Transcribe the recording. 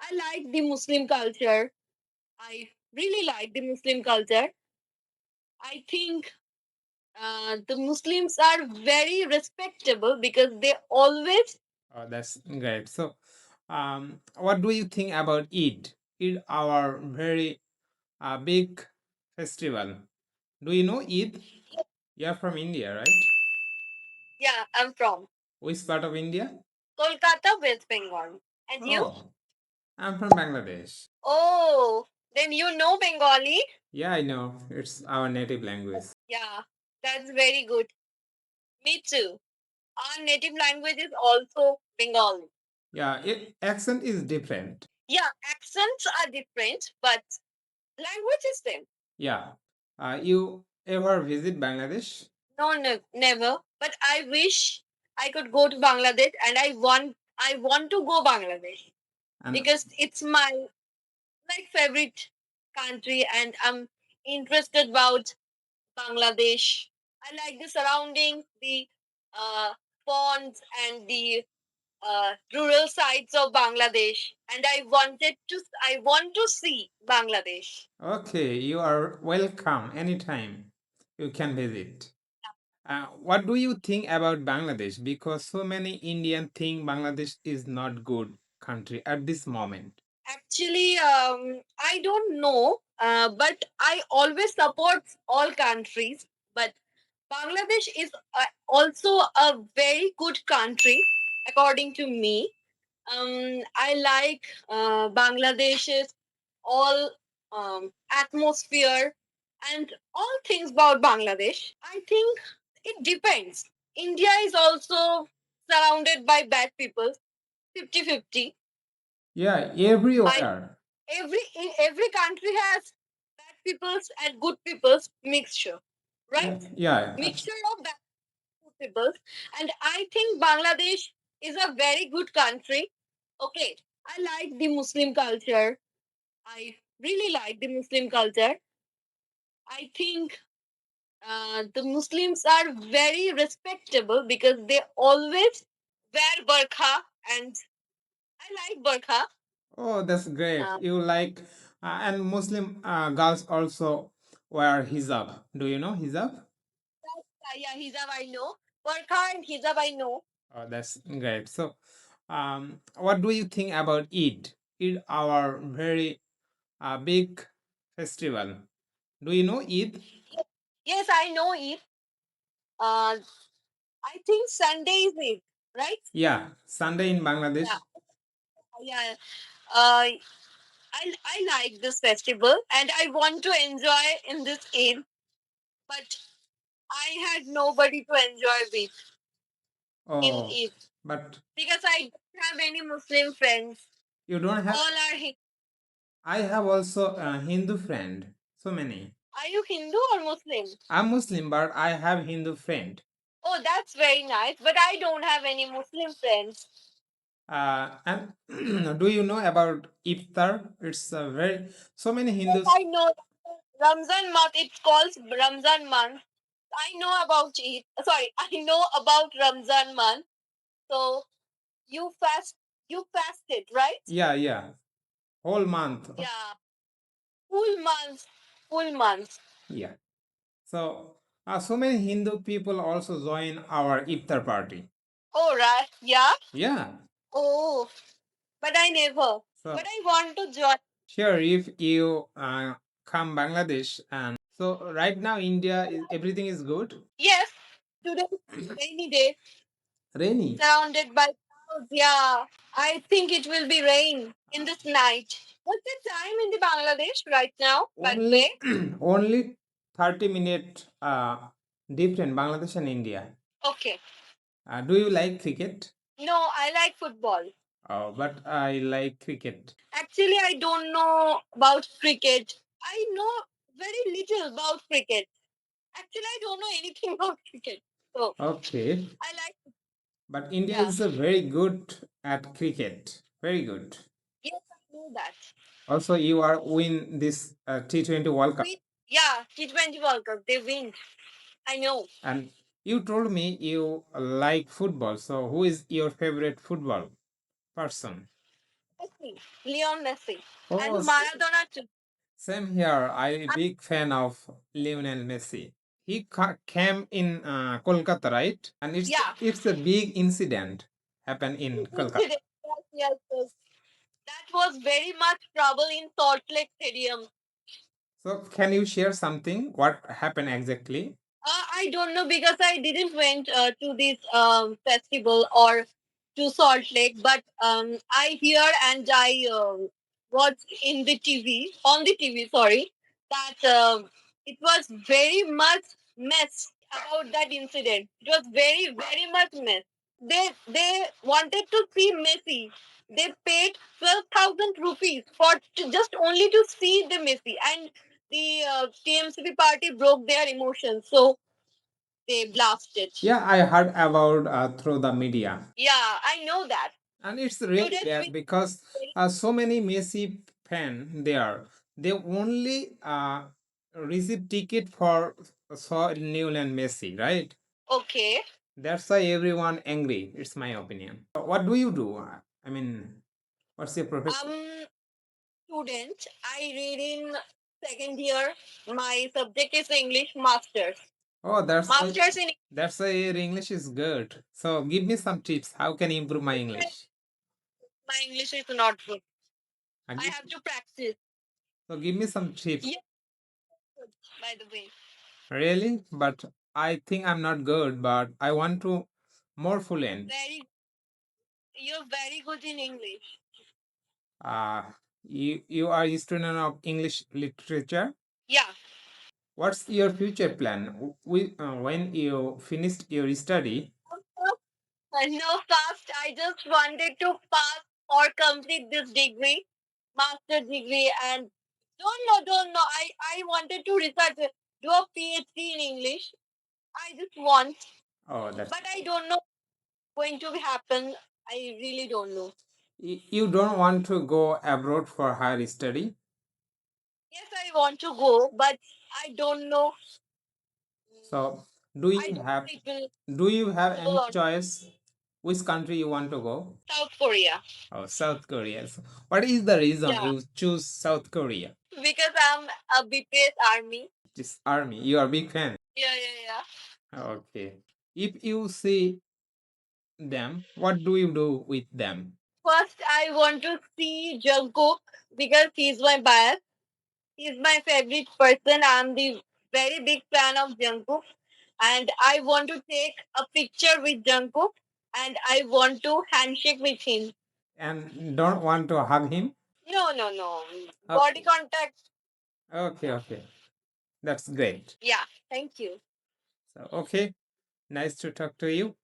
I like the Muslim culture. I really like the Muslim culture. I think the Muslims are very respectable because they always. Oh, that's great. So, what do you think about Eid? Eid, our very big festival. Do you know Eid? You're from India, right? Yeah, I'm from which part of India? Kolkata, West Bengal. And you? Oh, I'm from Bangladesh. Oh, then you know Bengali? Yeah, I know. It's our native language. Yeah, that's very good. Me too. Our native language is also Bengali. Yeah, accent is different. Yeah, accents are different, but language is same. Yeah. You ever visit Bangladesh? No, no, never. But I wish I could go to Bangladesh, and I want to go Bangladesh. And because it's my favorite country, and I'm interested about Bangladesh. I like the surrounding, the uh, ponds and the rural sides of Bangladesh, and I want to see Bangladesh. Okay, you are welcome anytime. You can visit. What do you think about Bangladesh? Because so many Indian think Bangladesh is not good country at this moment. Actually, I don't know, but I always support all countries. But Bangladesh is also a very good country, according to me. I like Bangladesh's all atmosphere and all things about Bangladesh. I think it depends. India is also surrounded by bad people, 50-50. Yeah, everywhere. Every country has bad peoples and good peoples mixture, right? Yeah. Mixture of bad peoples, and I think Bangladesh is a very good country. Okay, I like the Muslim culture. I really like the Muslim culture. I think the Muslims are very respectable because they always wear burqa, and I like burqa. Oh, that's great. You like, and Muslim girls also wear hijab. Do you know hijab? Yeah, hijab I know. Burqa and hijab I know. Oh, that's great. So, what do you think about Eid? Eid, our very big festival. Do you know Eid? Yes, I know Eid. Uh, I think Sunday is Eid, right? Yeah, Sunday in Bangladesh. Yeah. Uh, I like this festival and I want to enjoy in this Eid, but I had nobody to enjoy with in Eid but because I don't have any Muslim friends. You don't have? All are I have also a Hindu friend. So many. Are you Hindu or Muslim? I'm Muslim, but I have Hindu friend. Oh, that's very nice. But I don't have any Muslim friends. And do you know about Iftar? It's a very so many Hindus. Yes, I know Ramzan month. It's called Ramzan month. I know about it. Sorry, I know about Ramzan month. So you fast. You fasted, right? Yeah, yeah. Whole month. Yeah, full month. Full month. Yeah. So, so many Hindu people also join our Iftar party. Oh, right. Yeah. Yeah. Oh, but I never. So, but I want to join. Sure, if you come Bangladesh, and so right now India is everything is good. Yes. Today is rainy day. Rainy. Surrounded by clouds. Yeah. I think it will be rain in this night. What's the time in the Bangladesh right now? By the way, only 30-minute different Bangladesh and India. Okay. Do you like cricket? No, I like football. Oh, but I like cricket. Actually, I don't know about cricket. I know very little about cricket. Actually, I don't know anything about cricket. So okay. I like. But India is very good at cricket. Very good. Yes, I know that. Also, you are win this T20 World Cup. Yeah, T20 World Cup. They win. I know. And you told me you like football. So, who is your favorite football person? Messi, Leon Messi, and Maradona too. Same here. I'm a big fan of Lionel Messi. He came in Kolkata, right? And Yeah. it's a big incident happened in Kolkata. Incident. Yes, yes, yes. That was very much trouble in Salt Lake Stadium. So can you share something? What happened exactly? I don't know because I didn't went to this festival or to Salt Lake, but I hear and I watched in the TV on the TV. Sorry, that it was very much mess about that incident. It was very much mess. They wanted to see Messi. They paid 12,000 rupees for just only to see the Messi, and the TMCP party broke their emotions. So they blasted. Yeah, I heard about through the media. Yeah, I know that. And it's really Students bad with because so many Messi fan there. They only receive ticket for saw Newland Messi, right? okay. That's why everyone angry. It's my opinion. What do you do? I mean, what's your profession? Student. I read in second year. My subject is English masters. Oh, Masters in that's why your English is good. So give me some tips. How can I improve my English? my English is not good. And I have to practice. so give me some tips. Yeah, by the way. Really? But I think I'm not good, but I want to more fluent. You're very good in English. Uh, you are a student of English literature. Yeah. What's your future plan? When you finished your study? No, fast. I just wanted to pass or complete this degree, master degree, and don't know. I wanted to research, do a PhD in English. I just want, Oh, that's but I don't know going to happen. I really don't know. you don't want to go abroad for higher study. Yes, I want to go, but I don't know. So do I you don't have know it will do you have go any or choice which country you want to go? South Korea. Oh, South Korea. So what is the reason Yeah, you choose South Korea? because I'm a BPS army. This army, you are a big fan. Yeah, yeah, yeah. Okay. If you see them, what do you do with them? First, I want to see Jungkook because he's my bias. He's my favorite person. I'm the very big fan of Jungkook, and I want to take a picture with Jungkook, and I want to handshake with him. And don't want to hug him? No, no, no. Body Okay. contact. Okay, okay. That's great. Yeah. Thank you. So, okay. Nice to talk to you.